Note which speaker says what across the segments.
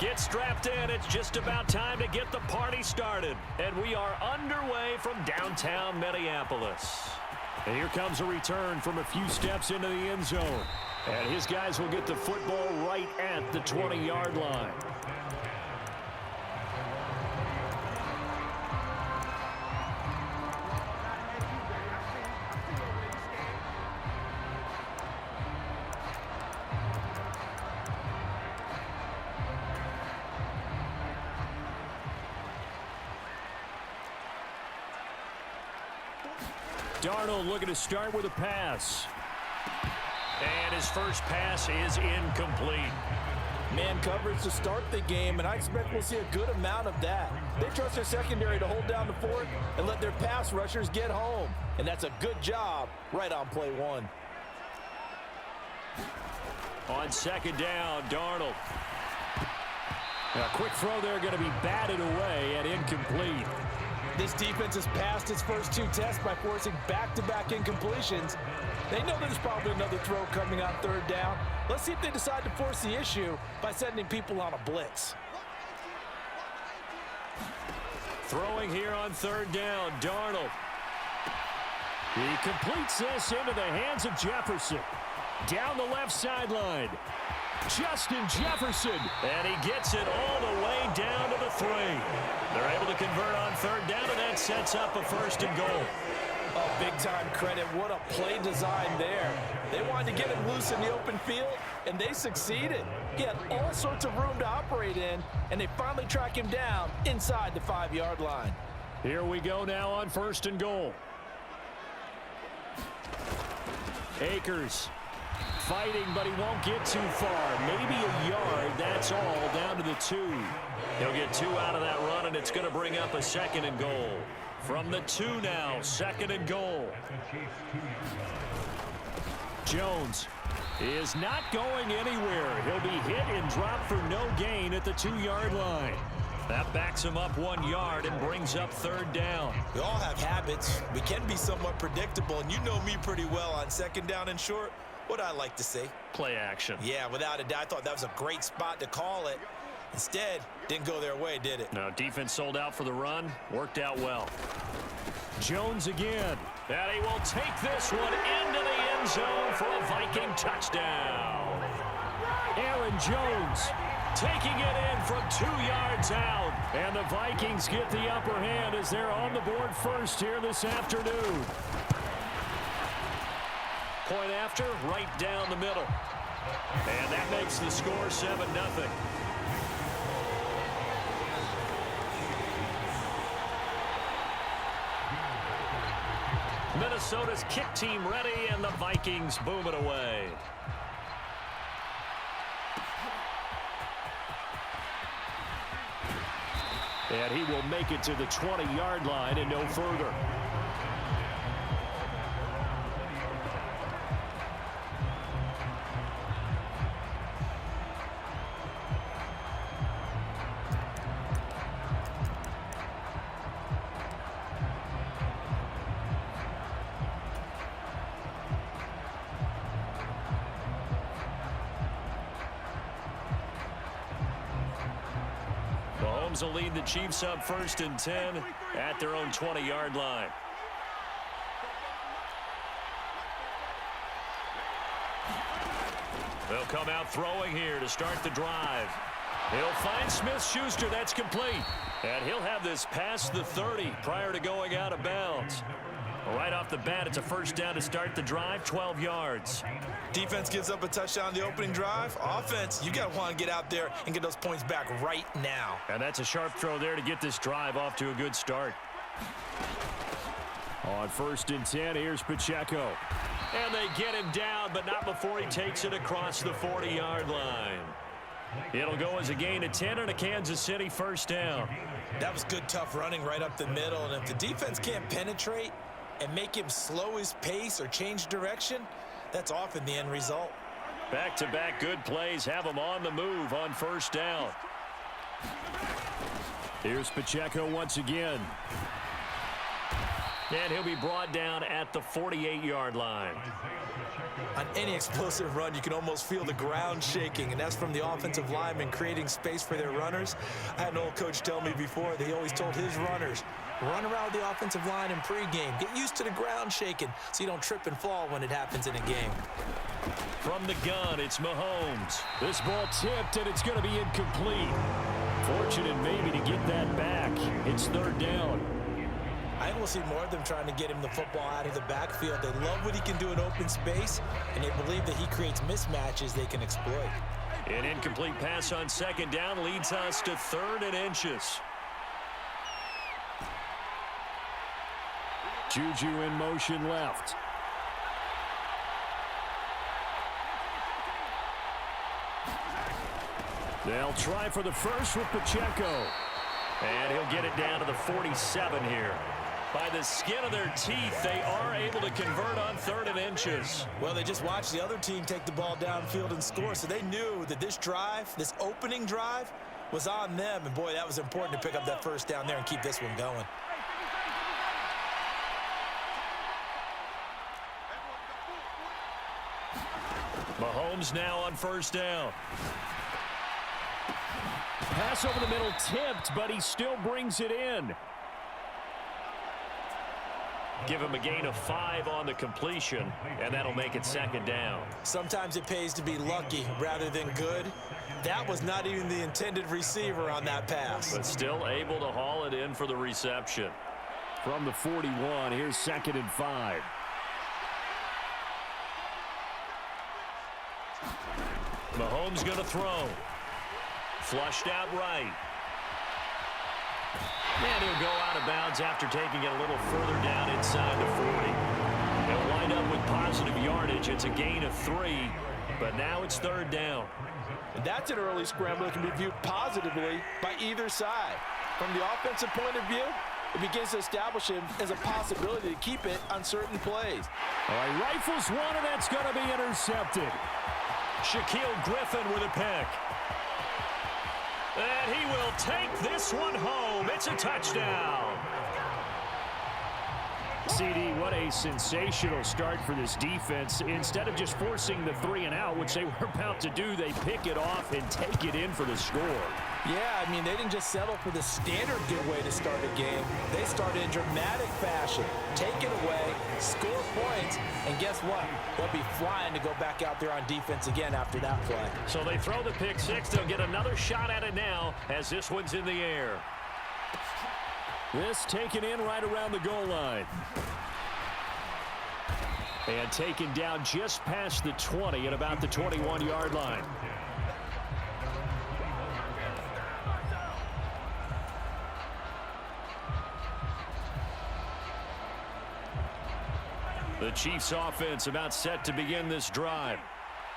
Speaker 1: Get strapped in. It's just about time to get the party started. And we are underway from downtown Minneapolis. And here comes a return from a few steps into the end zone. And his guys will get the football right at the 20-yard line. Darnold looking to start with a pass. And his first pass is incomplete.
Speaker 2: Man coverage to start the game, and I expect we'll see a good amount of that. They trust their secondary to hold down the fort and let their pass rushers get home. And that's a good job right on play one.
Speaker 1: On second down, Darnold. A quick throw there going to be batted away and incomplete.
Speaker 2: This defense has passed its first two tests by forcing back-to-back incompletions. They know there's probably another throw coming on third down. Let's see if they decide to force the issue by sending people on a blitz.
Speaker 1: Throwing here on third down, Darnold. He completes this into the hands of Jefferson. Down the left sideline. Justin Jefferson. And he gets it all the way down to the 3. They're able to convert on third down, and that sets up a first and goal.
Speaker 2: Oh, big-time credit. What a play design there. They wanted to get him loose in the open field, and they succeeded. He had all sorts of room to operate in, and they finally track him down inside the 5-yard line.
Speaker 1: Here we go now on first and goal. Akers fighting, but he won't get too far. Maybe a yard, that's all, down to the 2. He'll get 2 out of that run, and it's going to bring up a second and goal. From the 2 now, second and goal. Jones is not going anywhere. He'll be hit and dropped for no gain at the 2-yard line. That backs him up 1 yard and brings up third down.
Speaker 2: We all have habits. We can be somewhat predictable, and you know me pretty well on second down and short. What I like to say?
Speaker 1: Play action.
Speaker 2: Yeah, without a doubt, I thought that was a great spot to call it. Instead, didn't go their way, did it?
Speaker 1: No, defense sold out for the run. Worked out well. Jones again. And he will take this one into the end zone for a Viking touchdown. Aaron Jones taking it in from 2 yards out. And the Vikings get the upper hand as they're on the board first here this afternoon. Point after, right down the middle. And that makes the score 7-0. Minnesota's kick team ready, and the Vikings boom it away. And he will make it to the 20-yard line and no further. Will lead the Chiefs up 1st and 10 at their own 20-yard line. They'll come out throwing here to start the drive. He'll find Smith-Schuster. That's complete. And he'll have this past the 30 prior to going out of bounds. Right off the bat, it's a first down to start the drive, 12 yards.
Speaker 2: Defense gives up a touchdown on the opening drive. Offense, you got to want to get out there and get those points back right now.
Speaker 1: And that's a sharp throw there to get this drive off to a good start. On 1st and 10, here's Pacheco. And they get him down, but not before he takes it across the 40-yard line. It'll go as a gain of 10 and a Kansas City first down.
Speaker 2: That was good, tough running right up the middle. And if the defense can't penetrate and make him slow his pace or change direction, that's often the end result.
Speaker 1: Back-to-back good plays have him on the move on first down. Here's Pacheco once again. And he'll be brought down at the 48-yard line.
Speaker 2: On any explosive run, you can almost feel the ground shaking, and that's from the offensive linemen creating space for their runners. I had an old coach tell me before that he always told his runners, run around the offensive line in pregame. Get used to the ground shaking so you don't trip and fall when it happens in a game.
Speaker 1: From the gun, it's Mahomes. This ball tipped, and it's going to be incomplete. Fortunate maybe to get that back. It's third down.
Speaker 2: I think we'll see more of them trying to get him the football out of the backfield. They love what he can do in open space, and they believe that he creates mismatches they can exploit.
Speaker 1: An incomplete pass on second down leads us to 3rd and inches. Juju in motion left. They'll try for the first with Pacheco. And he'll get it down to the 47 here. By the skin of their teeth, they are able to convert on 3rd and inches.
Speaker 2: Well, they just watched the other team take the ball downfield and score, so they knew that this drive, this opening drive, was on them. And, boy, that was important to pick up that first down there and keep this one going.
Speaker 1: Mahomes now on first down.
Speaker 3: Pass over the middle tipped, but he still brings it in.
Speaker 1: Give him a gain of 5 on the completion, and that'll make it 2nd down.
Speaker 2: Sometimes it pays to be lucky rather than good. That was not even the intended receiver on that pass.
Speaker 1: But still able to haul it in for the reception.
Speaker 3: From the 41, here's 2nd and 5.
Speaker 1: Mahomes going to throw. Flushed out right. And he'll go out of bounds after taking it a little further down inside the 40. He'll wind up with positive yardage. It's a gain of 3, but now it's 3rd down.
Speaker 2: And that's an early scramble that can be viewed positively by either side. From the offensive point of view, it begins to establish him as a possibility to keep it on certain plays.
Speaker 3: All right, rifles one, and that's going to be intercepted.
Speaker 1: Shaquille Griffin with a pick. And he will take this one home. It's a touchdown.
Speaker 3: CD, what a sensational start for this defense. Instead of just forcing the 3-and-out, which they were about to do, they pick it off and take it in for the score.
Speaker 2: Yeah, I mean, they didn't just settle for the standard good way to start a game. They started in dramatic fashion. Take it away, score points, and guess what? They'll be flying to go back out there on defense again after that play.
Speaker 1: So they throw the pick six. They'll get another shot at it now as this one's in the air.
Speaker 3: This taken in right around the goal line. And taken down just past the 20 at about the 21-yard line.
Speaker 1: The Chiefs offense about set to begin this drive.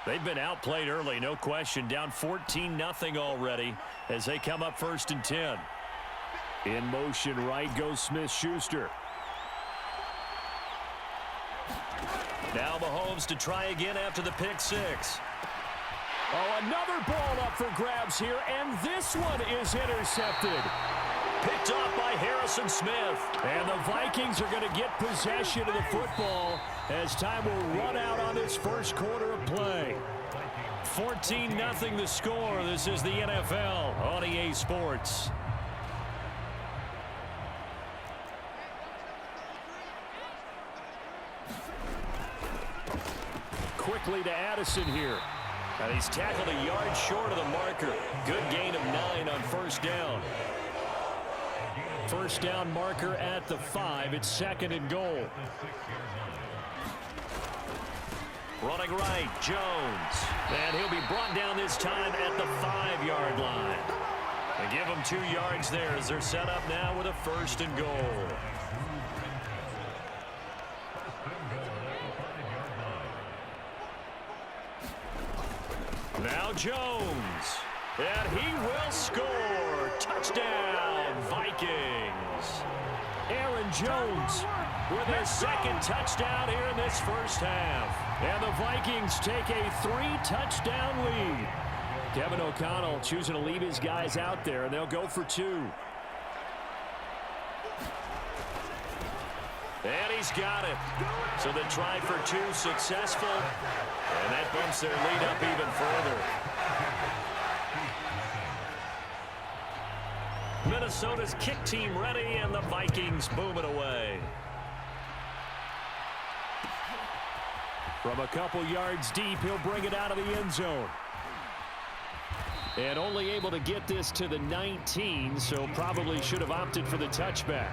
Speaker 1: They've been outplayed early, no question. Down 14-0 already as they come up 1st and 10.
Speaker 3: In motion right goes Smith-Schuster.
Speaker 1: Now Mahomes to try again after the pick six.
Speaker 3: Oh, another ball up for grabs here, and this one is intercepted.
Speaker 1: Picked off by Harrison Smith.
Speaker 3: And the Vikings are going to get possession of the football as time will run out on this first quarter of play.
Speaker 1: 14-0 the score. This is the NFL on EA Sports.
Speaker 3: Quickly to Addison here.
Speaker 1: And he's tackled a yard short of the marker. Good gain of 9 on first down.
Speaker 3: First down marker at the 5. It's 2nd and goal.
Speaker 1: Running right, Jones. And he'll be brought down this time at the 5-yard line. They give him 2 yards there as they're set up now with a 1st and goal. Now Jones. And he will score. Touchdown, Vikings.
Speaker 3: Aaron Jones
Speaker 1: With his 2nd touchdown here in this first half.
Speaker 3: And the Vikings take a 3-touchdown lead. Kevin O'Connell choosing to leave his guys out there, and they'll go for 2.
Speaker 1: And he's got it. So the try for two successful. And that bumps their lead up even further. Minnesota's kick team ready, and the Vikings boom it away.
Speaker 3: From a couple yards deep, he'll bring it out of the end zone. And only able to get this to the 19, so probably should have opted for the touchback.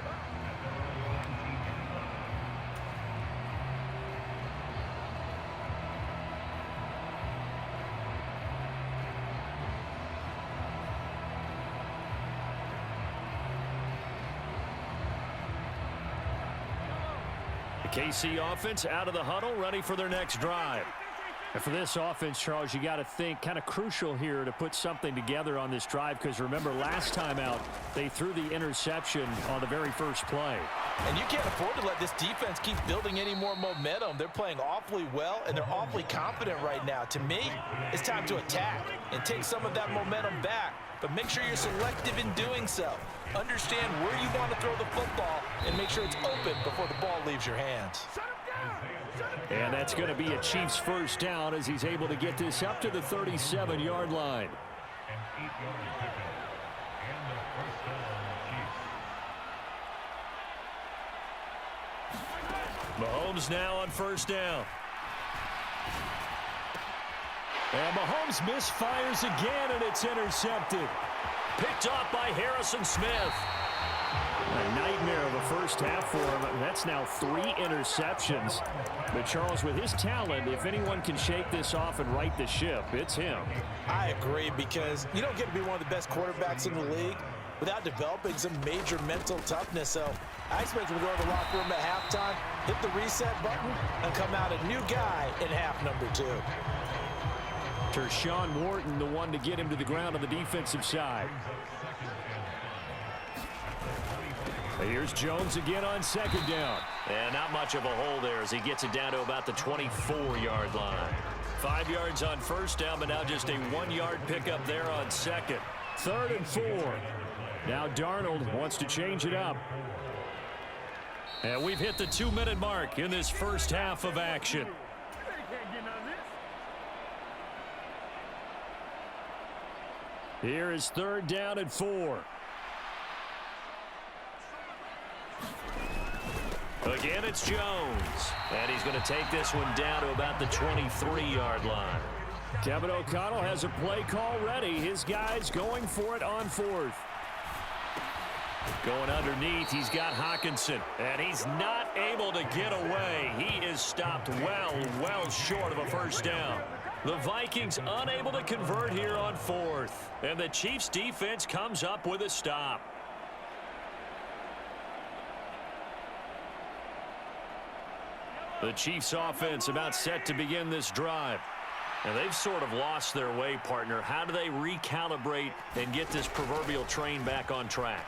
Speaker 3: KC offense out of the huddle, ready for their next drive. And for this offense, Charles, you got to think kind of crucial here to put something together on this drive, because remember last time out they threw the interception on the very first play.
Speaker 2: And you can't afford to let this defense keep building any more momentum. They're playing awfully well, and they're awfully confident right now. To me, it's time to attack and take some of that momentum back. But make sure you're selective in doing so. Understand where you want to throw the football and make sure it's open before the ball leaves your hands.
Speaker 3: And that's going to be a Chiefs first down as he's able to get this up to the 37-yard line.
Speaker 1: Mahomes now on first down.
Speaker 3: And Mahomes misfires again, and it's intercepted.
Speaker 1: Picked off by Harrison Smith.
Speaker 3: A nightmare of a first half for him. That's now 3 interceptions. But Charles, with his talent, if anyone can shake this off and right the ship, it's him.
Speaker 2: I agree, because you don't get to be one of the best quarterbacks in the league without developing some major mental toughness. So I expect him to go to the locker room at halftime, hit the reset button, and come out a new guy in half number 2.
Speaker 3: Tershawn Wharton, the one to get him to the ground on the defensive side. Here's Jones again on second down.
Speaker 1: And not much of a hole there as he gets it down to about the 24-yard line. 5 yards on first down, but now just a 1-yard pickup there on second.
Speaker 3: 3rd and 4. Now Darnold wants to change it up.
Speaker 1: And we've hit the 2-minute mark in this first half of action.
Speaker 3: Here is 3rd down and 4.
Speaker 1: Again, it's Jones. And he's going to take this one down to about the 23-yard line.
Speaker 3: Kevin O'Connell has a play call ready. His guys going for it on 4th.
Speaker 1: Going underneath, he's got Hockenson. And he's not able to get away. He is stopped well short of a first down. The Vikings unable to convert here on 4th. And the Chiefs defense comes up with a stop. The Chiefs offense about set to begin this drive. And they've sort of lost their way, partner. How do they recalibrate and get this proverbial train back on track?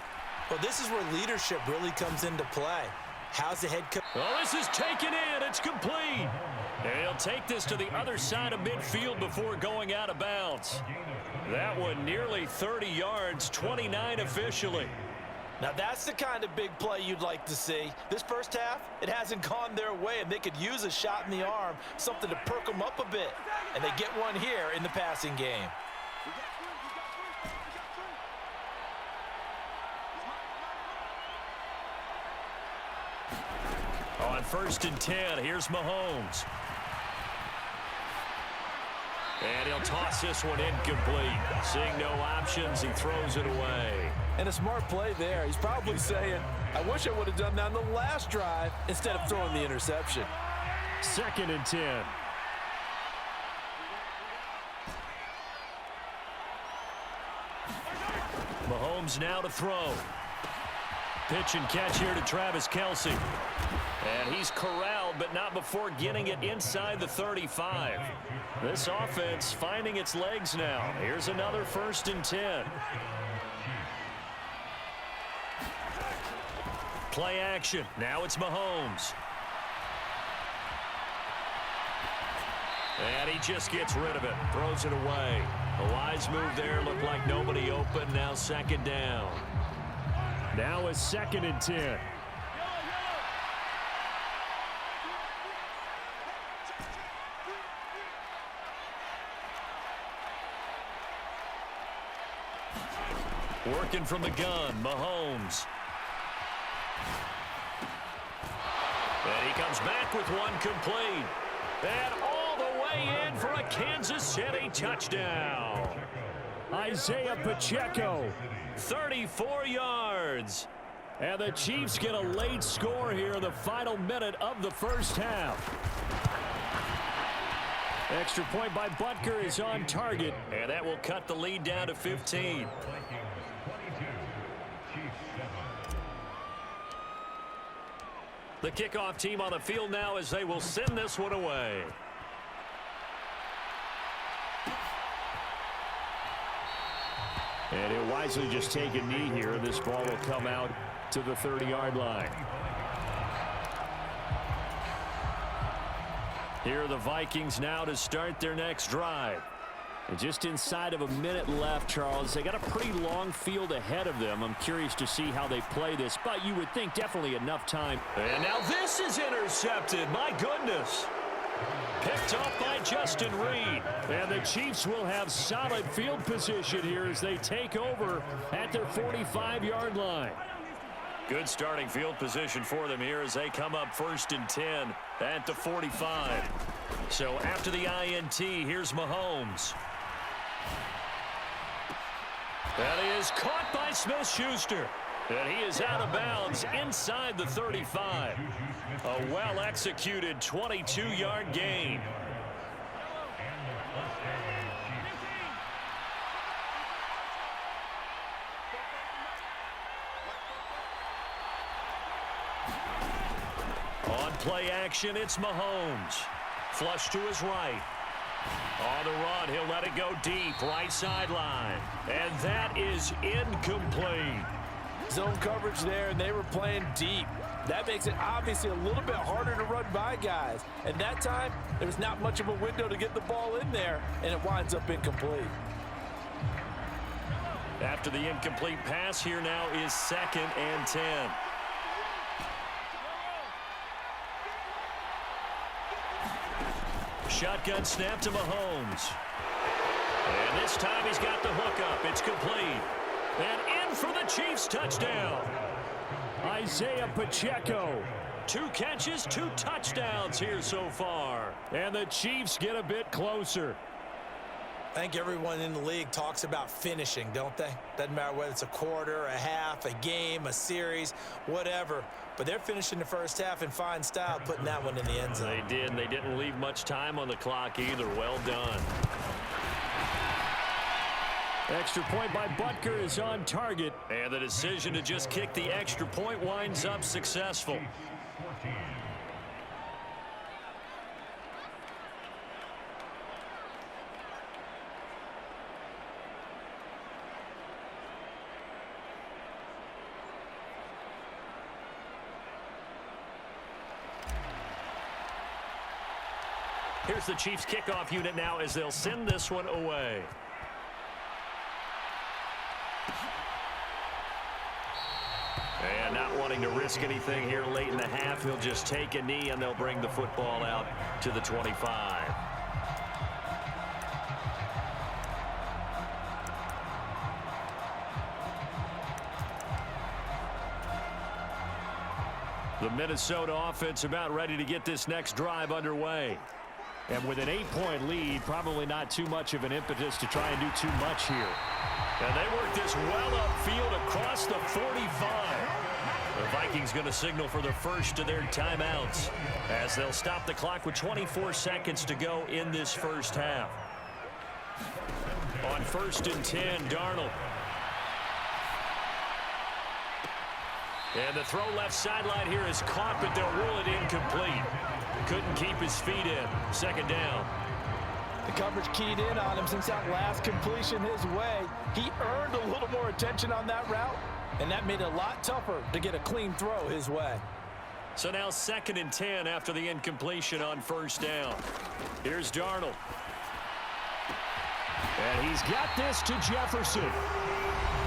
Speaker 2: Well, this is where leadership really comes into play. How's the head coach?
Speaker 1: Oh, this is taken in. It's complete. And he'll take this to the other side of midfield before going out of bounds. That one nearly 30 yards, 29 officially.
Speaker 2: Now that's the kind of big play you'd like to see. This first half, it hasn't gone their way, and they could use a shot in the arm, something to perk them up a bit. And they get one here in the passing game.
Speaker 1: On 1st and 10, here's Mahomes. And he'll toss this one incomplete. Seeing no options, he throws it away.
Speaker 2: And a smart play there. He's probably saying, I wish I would have done that on the last drive instead of throwing the interception.
Speaker 3: 2nd and 10.
Speaker 1: Mahomes now to throw. Pitch and catch here to Travis Kelce. And he's corralled, but not before getting it inside the 35. This offense finding its legs now. Here's another 1st and 10. Play action. Now it's Mahomes. And he just gets rid of it. Throws it away. A wise move there. Looked like nobody open. Now 2nd down.
Speaker 3: Now a 2nd and 10.
Speaker 1: Working from the gun, Mahomes. And he comes back with one complete. And all the way in for a Kansas City touchdown.
Speaker 3: Isaiah Pacheco.
Speaker 1: 34 yards.
Speaker 3: And the Chiefs get a late score here in the final minute of the first half. Extra point by Butker is on target.
Speaker 1: And that will cut the lead down to 15. The kickoff team on the field now as they will send this one away.
Speaker 3: And he'll wisely just take a knee here. This ball will come out to the 30-yard line. Here are the Vikings now to start their next drive. And just inside of a minute left, Charles. They got a pretty long field ahead of them. I'm curious to see how they play this, but you would think definitely enough time.
Speaker 1: And now this is intercepted. My goodness. Picked up by Justin Reed.
Speaker 3: And the Chiefs will have solid field position here as they take over at their 45-yard line.
Speaker 1: Good starting field position for them here as they come up 1st and 10 at the 45. So after the INT, here's Mahomes. That is caught by Smith-Schuster. And he is out of bounds inside the 35. A well-executed 22-yard gain. On play action, it's Mahomes. Flush to his right. On the run, he'll let it go deep, right sideline. And that is incomplete.
Speaker 2: Zone coverage there, and they were playing deep. That makes it obviously a little bit harder to run by guys. And that time, there's not much of a window to get the ball in there, and it winds up incomplete.
Speaker 1: After the incomplete pass, here now is 2nd and 10. Shotgun snap to Mahomes. And this time he's got the hook up. It's complete. And in for the Chiefs touchdown.
Speaker 3: Isaiah Pacheco.
Speaker 1: 2 catches, 2 touchdowns here so far.
Speaker 3: And the Chiefs get a bit closer.
Speaker 4: I think everyone in the league talks about finishing, don't they? Doesn't matter whether it's a quarter, a half, a game, a series, whatever. But they're finishing the first half in fine style, putting that one in the end zone.
Speaker 1: They did, and they didn't leave much time on the clock either. Well done.
Speaker 3: Extra point by Butker is on target.
Speaker 1: And the decision to just kick the extra point winds up successful. Here's the Chiefs kickoff unit now as they'll send this one away. And not wanting to risk anything here late in the half, he'll just take a knee and they'll bring the football out to the 25. The Minnesota offense about ready to get this next drive underway.
Speaker 3: And with an 8-point lead, probably not too much of an impetus to try and do too much here.
Speaker 1: And they work this well upfield across the 45. The Vikings going to signal for the first of their timeouts as they'll stop the clock with 24 seconds to go in this first half. On 1st and 10, Darnold. And the throw left sideline here is caught, but they'll rule it incomplete. Couldn't keep his feet in. 2nd down.
Speaker 2: The coverage keyed in on him since that last completion his way. He earned a little more attention on that route, and that made it a lot tougher to get a clean throw his way.
Speaker 1: So now 2nd and 10 after the incompletion on 1st down. Here's Darnold.
Speaker 3: And he's got this to Jefferson.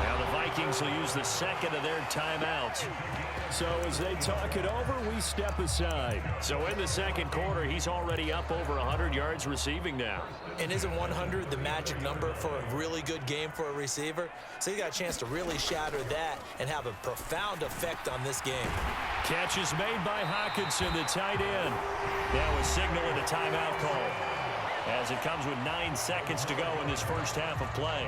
Speaker 1: Now the
Speaker 3: Vikings will use the second of their timeouts. So as they talk it over, we step aside. So in the second quarter, he's already up over 100 yards receiving now.
Speaker 4: And isn't 100 the magic number for a really good game for a receiver? So he got a chance to really shatter that and have a profound effect on this game.
Speaker 3: Catch is made by Hawkinson, the tight end. That was signaling a timeout call as it comes with 9 seconds to go in this first half of play.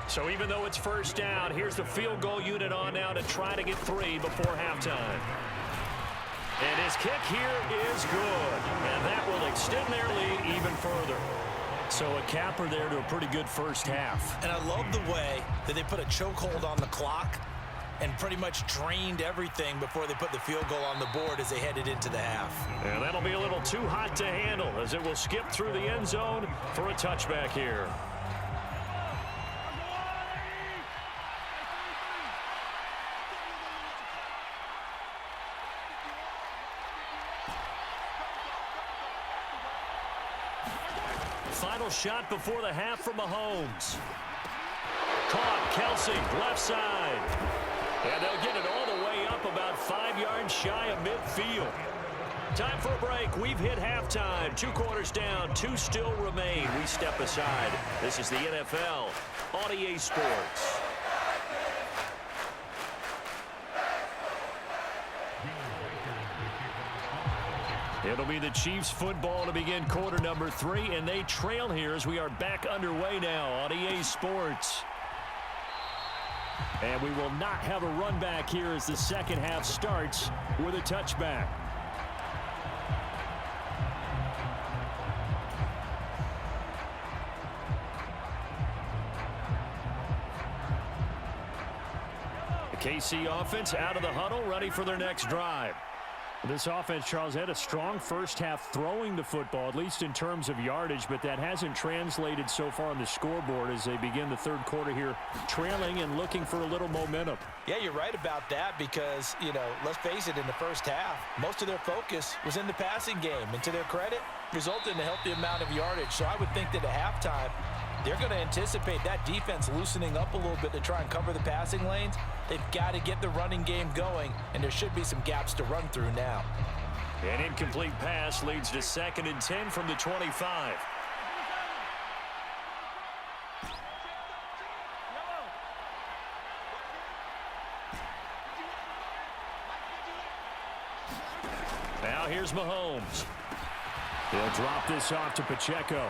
Speaker 3: So even though it's first down, here's the field goal unit on now to try to get 3 before halftime. And his kick here is good. And that will extend their lead even further. So a capper there to a pretty good first half.
Speaker 4: And I love the way that they put a chokehold on the clock and pretty much drained everything before they put the field goal on the board as they headed into the half.
Speaker 3: And that'll be a little too hot to handle as it will skip through the end zone for a touchback here. Final shot before the half from Mahomes. Caught, Kelsey, left side. And they'll get it all the way up about 5 yards shy of midfield. Time for a break. We've hit halftime. 2 quarters down, 2 still remain. We step aside. This is the NFL on EA Sports. It'll be the Chiefs football to begin quarter number 3, and they trail here as we are back underway now on EA Sports. And we will not have a run back here as the second half starts with a touchback. The KC offense out of the huddle, ready for their next drive. This offense, Charles, had a strong first half throwing the football, at least in terms of yardage, but that hasn't translated so far on the scoreboard as they begin the third quarter here, trailing and looking for a little momentum.
Speaker 4: Yeah, you're right about that because, you know, let's face it, in the first half, most of their focus was in the passing game. And to their credit, resulted in a healthy amount of yardage. So I would think that at halftime, they're going to anticipate that defense loosening up a little bit to try and cover the passing lanes. They've got to get the running game going, and there should be some gaps to run through now.
Speaker 3: An incomplete pass leads to 2nd and 10 from the 25. Now here's Mahomes. He'll drop this off to Pacheco.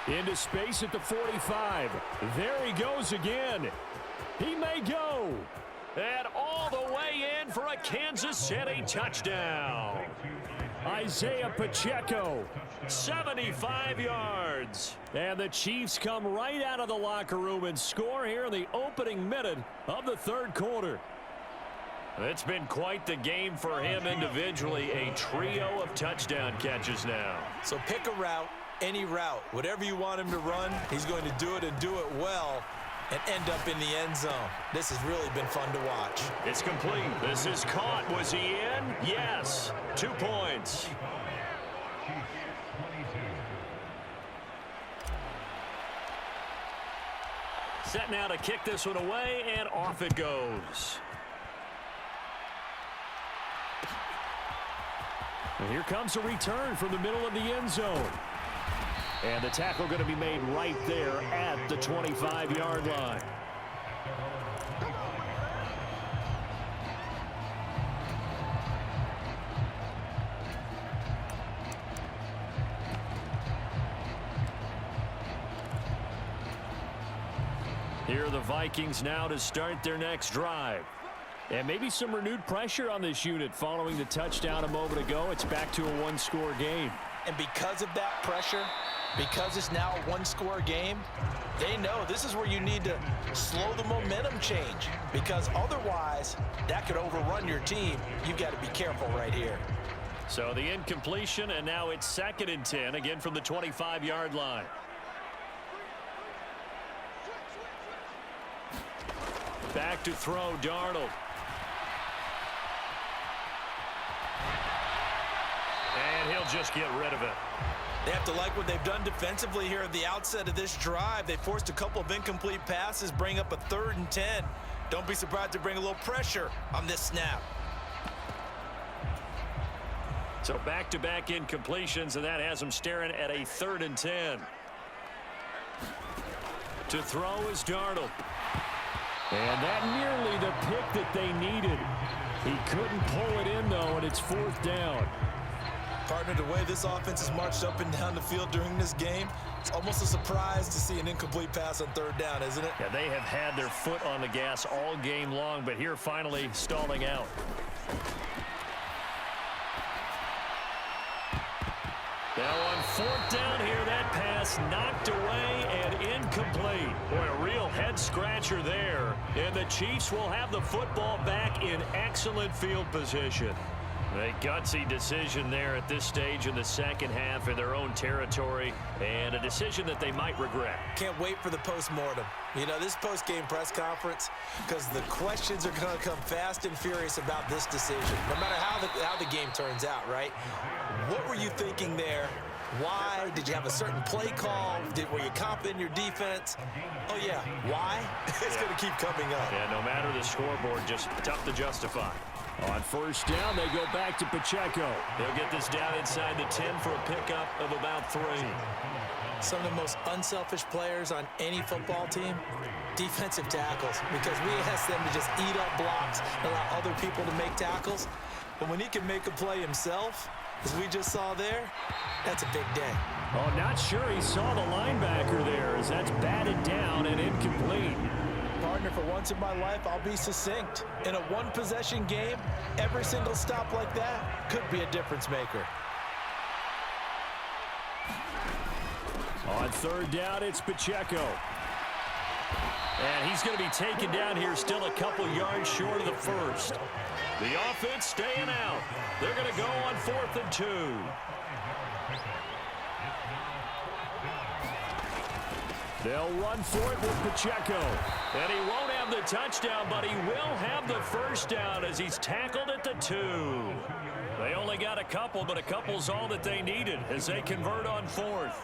Speaker 3: Into space at the 45. There he goes again. He may go. And all the way in for a Kansas City touchdown. Isaiah Pacheco, 75 yards. And the Chiefs come right out of the locker room and score here in the opening minute of the third quarter. It's been quite the game for him individually. A trio of touchdown catches now.
Speaker 4: So pick a route, any route. Whatever you want him to run, he's going to do it and do it well and end up in the end zone. This has really been fun to watch.
Speaker 3: It's complete. This is caught. Was he in? Yes. 2 points. Set now to kick this one away, and off it goes. And here comes a return from the middle of the end zone. And the tackle going to be made right there at the 25-yard line. Here are the Vikings now to start their next drive. And maybe some renewed pressure on this unit following the touchdown a moment ago. It's back to a one-score game.
Speaker 4: And because of that pressure, because it's now a one-score game, they know this is where you need to slow the momentum change, because otherwise that could overrun your team. You've got to be careful right here.
Speaker 3: So the incompletion, and now it's 2nd and 10, again from the 25-yard line. Back to throw, Darnold.
Speaker 1: And he'll just get rid of it.
Speaker 4: They have to like what they've done defensively here at the outset of this drive. They forced a couple of incomplete passes, bring up a 3rd and 10. Don't be surprised to bring a little pressure on this snap.
Speaker 1: So back-to-back incompletions, and that has them staring at a 3rd and 10. To throw is Darnold.
Speaker 3: And that nearly the pick that they needed. He couldn't pull it in, though, and it's 4th down.
Speaker 4: Partner, the way this offense has marched up and down the field during this game, it's almost a surprise to see an incomplete pass on 3rd down, isn't it?
Speaker 1: Yeah, they have had their foot on the gas all game long, but here finally stalling out. Now on 4th down here, that pass knocked away and incomplete. Boy, a real head-scratcher there. And the Chiefs will have the football back in excellent field position. A gutsy decision there at this stage in the second half in their own territory, and a decision that they might regret.
Speaker 4: Can't wait for the post-mortem. You know, this post-game press conference, because the questions are going to come fast and furious about this decision, no matter how the game turns out, right? What were you thinking there? Why? Did you have a certain play call? Were you confident in your defense? Oh, yeah. Why? It's going to keep coming up.
Speaker 1: Yeah, no matter the scoreboard, just tough to justify.
Speaker 3: On 1st down, they go back to Pacheco.
Speaker 1: They'll get this down inside the 10 for a pickup of about 3.
Speaker 4: Some of the most unselfish players on any football team, defensive tackles, because we ask them to just eat up blocks and allow other people to make tackles. But when he can make a play himself, as we just saw there, that's a big day.
Speaker 3: Oh, not sure he saw the linebacker there as that's batted down and incomplete.
Speaker 4: Partner, for once in my life, I'll be succinct. In a one-possession game, every single stop like that could be a difference maker.
Speaker 3: On 3rd down, it's Pacheco.
Speaker 1: And he's going to be taken down here still a couple yards short of the 1st. The offense staying out. They're going to go on 4th and 2.
Speaker 3: They'll run for it with Pacheco.
Speaker 1: And he won't have the touchdown, but he will have the 1st down as he's tackled at the 2. They only got a couple, but a couple's all that they needed as they convert on 4th.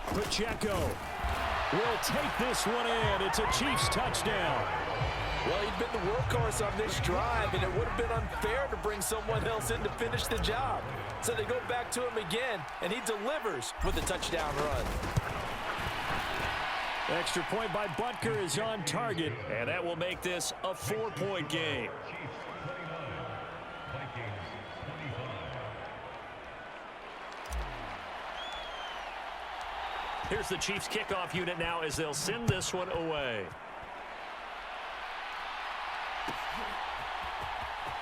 Speaker 3: Pacheco will take this one in. It's a Chiefs touchdown.
Speaker 2: Well, he'd been the workhorse on this drive, and it would have been unfair to bring someone else in to finish the job. So they go back to him again, and he delivers with a touchdown run.
Speaker 3: Extra point by Butker is on target,
Speaker 1: and that will make this a 4-point game. Here's the Chiefs kickoff unit now as they'll send this one away.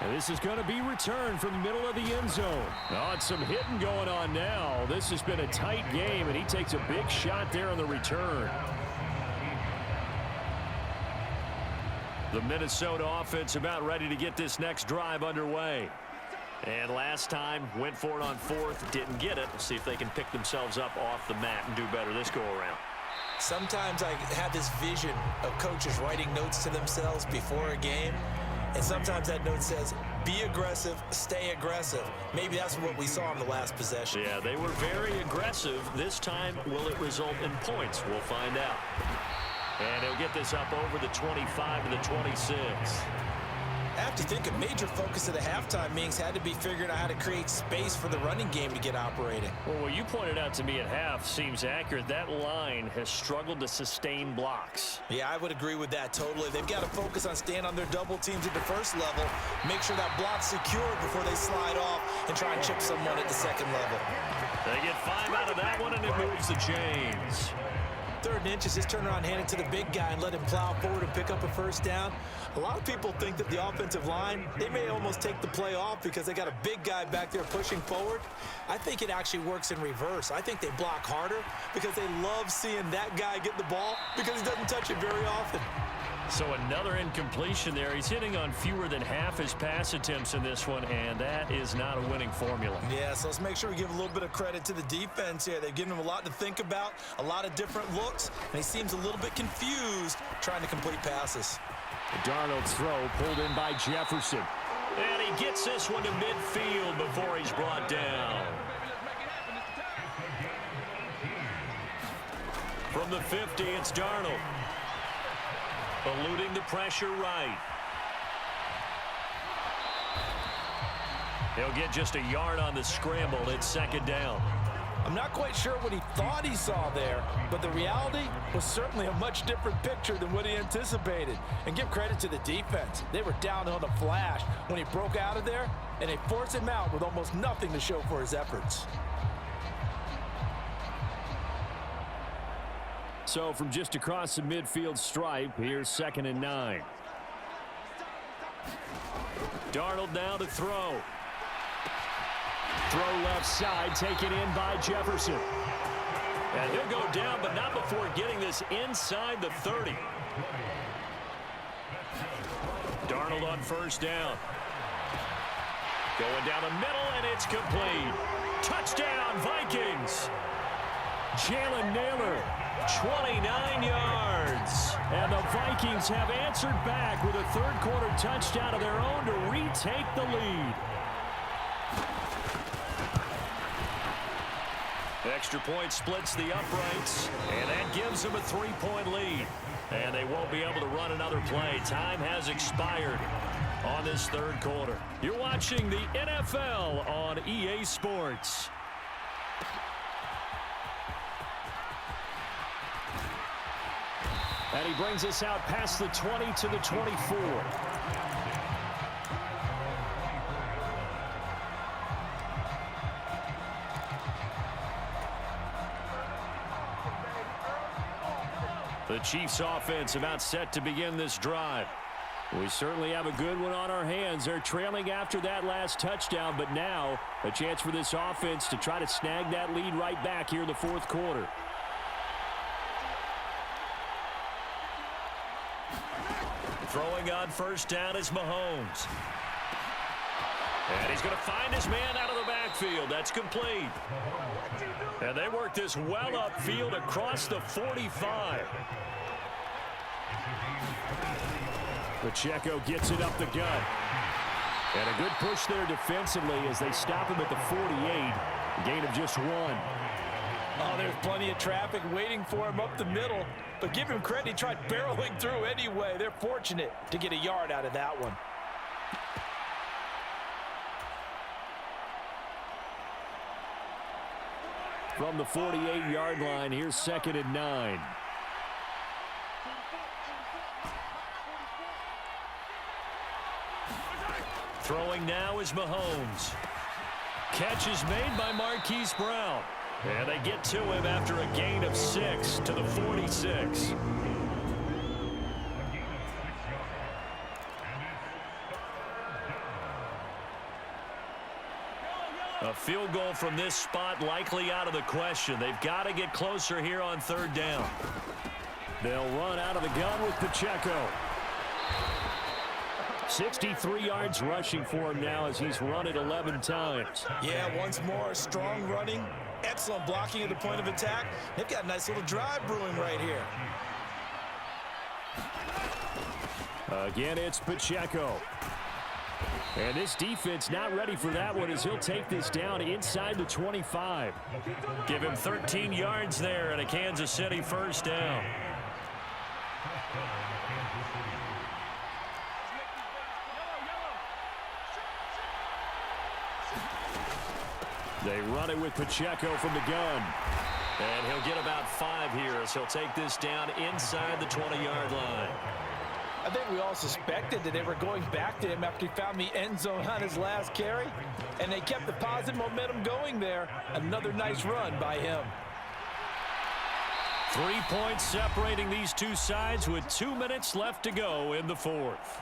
Speaker 3: And this is going to be returned from the middle of the end zone. Oh, it's some hitting going on now. This has been a tight game, and he takes a big shot there on the return. The Minnesota offense about ready to get this next drive underway. And last time, went for it on 4th, didn't get it. We'll see if they can pick themselves up off the mat and do better this go-around.
Speaker 4: Sometimes I have this vision of coaches writing notes to themselves before a game, and sometimes that note says, be aggressive, stay aggressive. Maybe that's what we saw in the last possession.
Speaker 1: Yeah, they were very aggressive. This time, will it result in points? We'll find out. And he'll get this up over the 25 to the 26.
Speaker 4: I have to think a major focus of the halftime meetings had to be figuring out how to create space for the running game to get operating.
Speaker 1: Well, what you pointed out to me at half seems accurate. That line has struggled to sustain blocks.
Speaker 4: Yeah, I would agree with that totally. They've got to focus on staying on their double teams at the first level, make sure that block's secured before they slide off and try and chip someone at the second level.
Speaker 1: They get 5 out of that one, and it moves the chains.
Speaker 4: 3rd and inches, just turn around, hand it to the big guy and let him plow forward and pick up a 1st down. A lot of people think that the offensive line, they may almost take the play off because they got a big guy back there pushing forward. I think it actually works in reverse. I think they block harder because they love seeing that guy get the ball because he doesn't touch it very often.
Speaker 1: So another incompletion there. He's hitting on fewer than half his pass attempts in this one, and that is not a winning formula.
Speaker 4: Yeah, so let's make sure we give a little bit of credit to the defense here. They've given him a lot to think about, a lot of different looks, and he seems a little bit confused trying to complete passes.
Speaker 3: Darnold's throw pulled in by Jefferson.
Speaker 1: And he gets this one to midfield before he's brought down. From the 50, it's Darnold. Eluding the pressure right. He'll get just a yard on the scramble. It's second down.
Speaker 2: I'm not quite sure what he thought he saw there, but the reality was certainly a much different picture than what he anticipated. And give credit to the defense. They were down on the flash when he broke out of there, and they forced him out with almost nothing to show for his efforts.
Speaker 3: So from just across the midfield stripe, here's 2nd and 9.
Speaker 1: Darnold now to throw.
Speaker 3: Throw left side, taken in by Jefferson.
Speaker 1: And he'll go down, but not before getting this inside the 30. Darnold on first down. Going down the middle, and it's complete. Touchdown, Vikings.
Speaker 3: Jalen Naylor,
Speaker 1: 29 yards.
Speaker 3: and the Vikings have answered back with a third-quarter touchdown of their own to retake the lead.
Speaker 1: Extra point splits the uprights, and that gives them a 3-point lead. And they won't be able to run another play. Time has expired on this third quarter. You're watching the NFL on EA Sports.
Speaker 3: And he brings us out past the 20 to the 24.
Speaker 1: The Chiefs offense about set to begin this drive.
Speaker 3: We certainly have a good one on our hands. They're trailing after that last touchdown, but now a chance for this offense to try to snag that lead right back here in the fourth quarter.
Speaker 1: Throwing on first down is Mahomes. And he's going to find his man out of the backfield. That's complete. And they work this well upfield across the 45.
Speaker 3: Pacheco gets it up the gut. And a good push there defensively as they stop him at the 48. A gain of just 1.
Speaker 2: Oh, there's plenty of traffic waiting for him up the middle. But give him credit, he tried barreling through anyway. They're fortunate to get a yard out of that one.
Speaker 3: From the 48-yard line, here's 2nd and 9.
Speaker 1: Throwing now is Mahomes. Catch is made by Marquise Brown. And they get to him after a gain of 6 to the 46. A field goal from this spot likely out of the question. They've got to get closer here on third down.
Speaker 3: They'll run out of the gun with Pacheco. 63 yards rushing for him now as he's run it 11 times.
Speaker 4: Yeah, once more, strong running, excellent blocking at the point of attack. They've got a nice little drive brewing right here.
Speaker 3: Again, it's Pacheco. And this defense not ready for that one as he'll take this down inside the 25.
Speaker 1: Give him 13 yards there and a Kansas City first down.
Speaker 3: They run it with Pacheco from the gun.
Speaker 1: And he'll get about 5 here as he'll take this down inside the 20-yard line.
Speaker 2: I think we all suspected that they were going back to him after he found the end zone on his last carry. And they kept the positive momentum going there. Another nice run by him.
Speaker 1: 3 points separating these two sides with 2 minutes left to go in the fourth.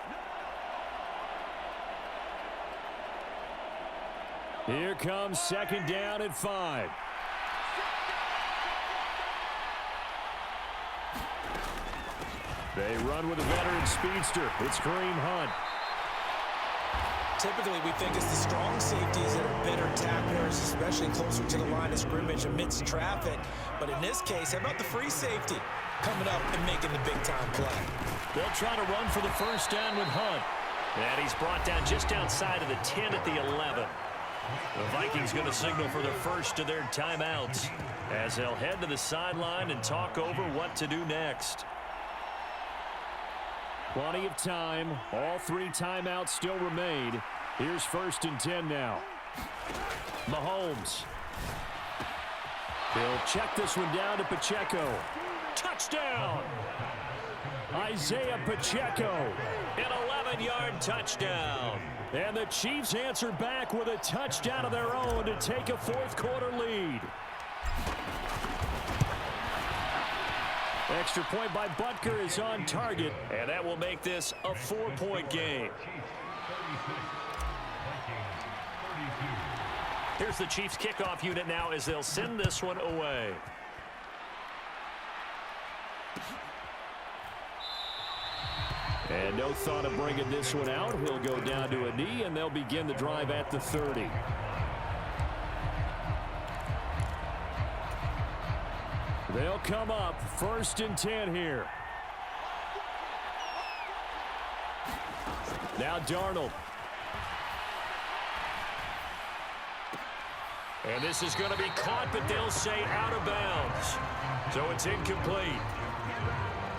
Speaker 3: Here comes 2nd down and 5. They run with a veteran speedster. It's Kareem Hunt.
Speaker 4: Typically, we think it's the strong safeties that are better tacklers close, especially closer to the line of scrimmage amidst traffic. But in this case, how about the free safety coming up and making the big-time play?
Speaker 3: They'll try to run for the first down with Hunt.
Speaker 1: And he's brought down just outside of the 10 at the 11. The Vikings going to signal for the first of their timeouts as they'll head to the sideline and talk over what to do next.
Speaker 3: Plenty of time. All 3 timeouts still remain. Here's 1st and 10 now. Mahomes. He'll check this one down to Pacheco. Touchdown! Isaiah Pacheco.
Speaker 1: An 11-yard touchdown.
Speaker 3: And the Chiefs answer back with a touchdown of their own to take a fourth-quarter lead. Extra point by Butker is on target.
Speaker 1: And that will make this a 4-point game. Here's the Chiefs kickoff unit now as they'll send this one away.
Speaker 3: And no thought of bringing this one out. He'll go down to a knee, and they'll begin the drive at the 30. They'll come up 1st and 10 here. Now Darnold.
Speaker 1: And this is going to be caught, but they'll say out of bounds. So it's incomplete.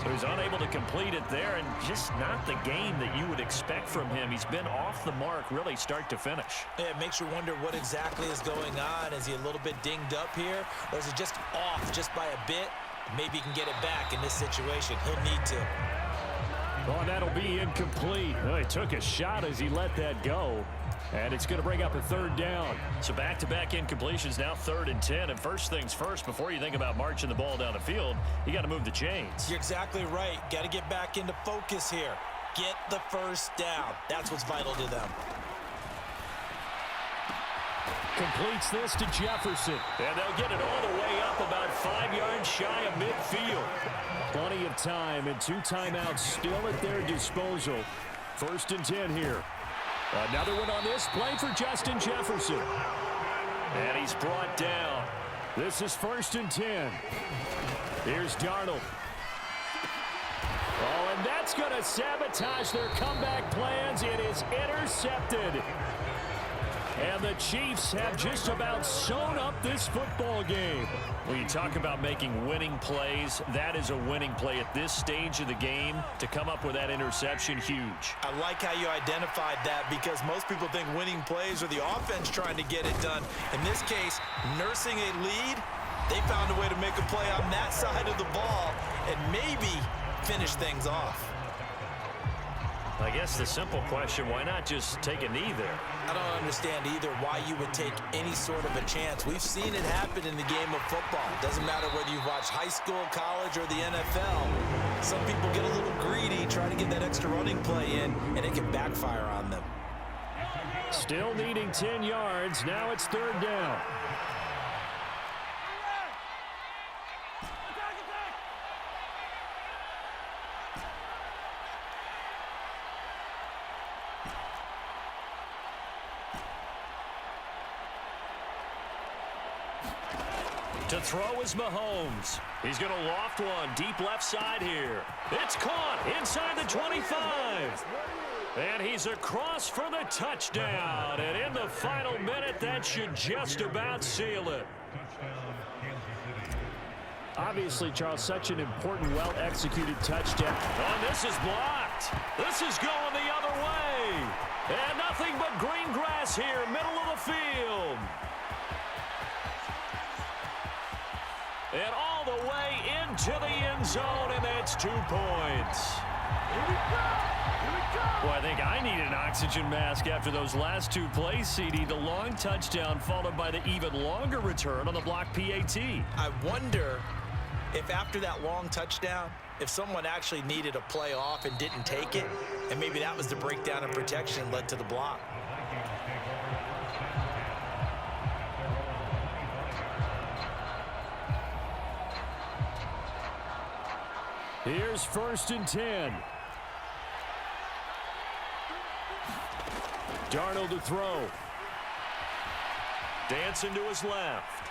Speaker 1: So he's unable to complete it there, and just not the game that you would expect from him. He's been off the mark really start to finish.
Speaker 4: Yeah, it makes you wonder what exactly is going on. Is he a little bit dinged up here, or is it just off just by a bit? Maybe he can get it back in this situation. He'll need to.
Speaker 3: Oh, that'll be incomplete. Oh, he took a shot as he let that go. And it's going to bring up a 3rd down.
Speaker 1: So back-to-back incompletions, now 3rd and 10. And first things first, before you think about marching the ball down the field, you got to move the chains.
Speaker 4: You're exactly right. Got to get back into focus here. Get the first down. That's what's vital to them.
Speaker 3: Completes this to Jefferson.
Speaker 1: And they'll get it all the way up about 5 yards shy of midfield.
Speaker 3: Plenty of time and 2 timeouts still at their disposal. 1st and 10 here. Another one on this play for Justin Jefferson.
Speaker 1: And he's brought down.
Speaker 3: This is 1st and 10. Here's Darnold. Oh, and that's going to sabotage their comeback plans. It is intercepted. And the Chiefs have just about sewn up this football game.
Speaker 1: When you talk about making winning plays, that is a winning play at this stage of the game. To come up with that interception, huge.
Speaker 4: I like how you identified that, because most people think winning plays are the offense trying to get it done. In this case, nursing a lead, they found a way to make a play on that side of the ball and maybe finish things off.
Speaker 1: I guess the simple question, why not just take a knee there?
Speaker 4: I don't understand either why you would take any sort of a chance. We've seen it happen in the game of football. Doesn't matter whether you've watched high school, college, or the NFL. Some people get a little greedy, try to get that extra running play in, and it can backfire on them.
Speaker 3: Still needing 10 yards. Now it's 3rd down.
Speaker 1: To throw is Mahomes. He's going to loft one deep left side here. It's caught inside the 25. And he's across for the touchdown. And in the final minute, that should just about seal it.
Speaker 3: Obviously, Charles, such an important, well-executed touchdown.
Speaker 1: And this is blocked. This is going the other way. And nothing but green grass here, middle of the field. And all the way into the end zone, and that's 2 points.
Speaker 3: Here we go. Here we go. Well, I think I need an oxygen mask after those last 2 plays, CD. The long touchdown followed by the even longer return on the block PAT.
Speaker 4: I wonder if after that long touchdown, if someone actually needed a play off and didn't take it, and maybe that was the breakdown in protection that led to the block.
Speaker 3: Here's 1st and 10. Darnold to throw.
Speaker 1: Dancing to his left.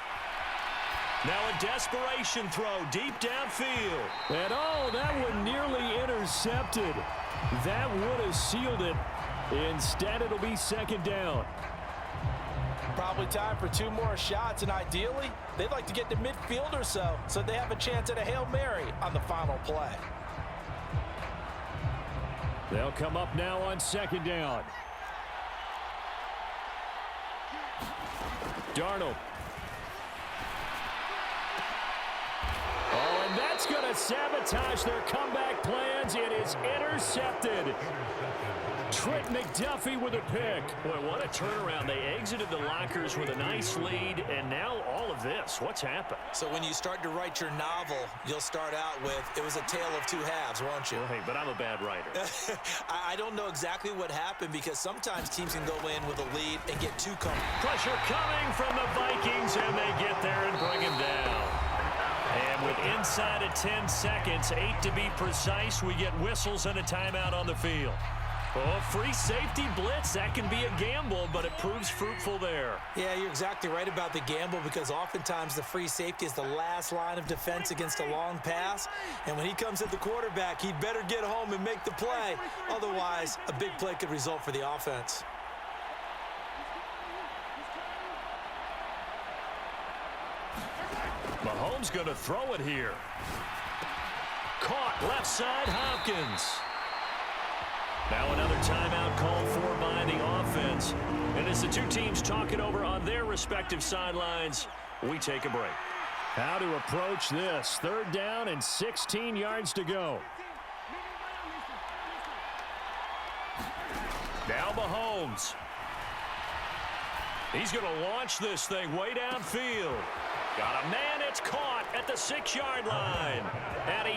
Speaker 1: Now a desperation throw deep downfield.
Speaker 3: And oh, that one nearly intercepted. That would have sealed it. Instead, it'll be second down.
Speaker 2: Probably time for 2 more shots, and ideally, they'd like to get to midfield or so they have a chance at a Hail Mary on the final play.
Speaker 3: They'll come up now on second down. Darnold. Oh, and that's going to sabotage their comeback plans. It is intercepted. Trent McDuffie with a pick.
Speaker 1: Boy, what a turnaround. They exited the lockers with a nice lead, and now all of this. What's happened?
Speaker 4: So when you start to write your novel, you'll start out with, it was a tale of 2 halves, won't you?
Speaker 1: Well, hey, but I'm a bad writer.
Speaker 4: I don't know exactly what happened because sometimes teams can go in with a lead and get too comfortable.
Speaker 1: Pressure coming from the Vikings, and they get there and bring him down. And with inside of 10 seconds, 8 to be precise, we get whistles and a timeout on the field. Oh, free safety blitz, that can be a gamble, but it proves fruitful there.
Speaker 4: Yeah, you're exactly right about the gamble because oftentimes the free safety is the last line of defense against a long pass. And when he comes at the quarterback, he'd better get home and make the play. Otherwise, a big play could result for the offense.
Speaker 1: Mahomes going to throw it here. Caught left side, Hopkins. Now another timeout called for by the offense. And as the 2 teams talk it over on their respective sidelines, we take a break.
Speaker 3: How to approach this. 3rd down and 16 yards to go.
Speaker 1: Now Mahomes. He's going to launch this thing way downfield. Got a man, it's caught at the 6-yard line. And he